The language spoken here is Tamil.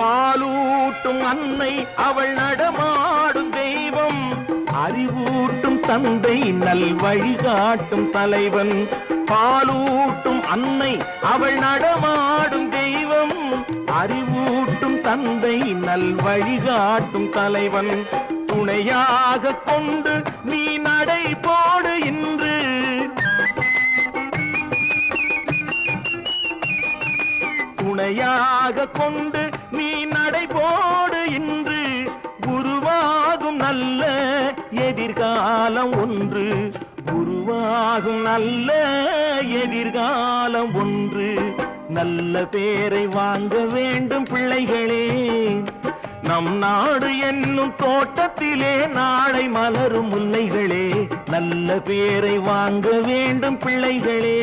பாலூட்டும் அன்னை அவள் நடமாடும் தெய்வம், அறிவூட்டும் தந்தை நல் வழிகாட்டும் தலைவன். பாலூட்டும் அன்னை அவள் நடமாடும் தெய்வம், அறிவூட்டும் தந்தை நல் வழிகாட்டும் தலைவன். துணையாக கொண்டு நீ நடை போடு இன்று, துணையாக கொண்டு நீ நடை போடு இன்று. உருவாகும் நல்ல எதிர்காலம் ஒன்று, உருவாகும் நல்ல எதிர்காலம் ஒன்று. நல்ல பேரை வாங்க வேண்டும் பிள்ளைகளே, நம் நாடு என்னும் தோட்டத்திலே நாளை மலரும் முல்லைகளே. நல்ல பேரை வாங்க வேண்டும் பிள்ளைகளே.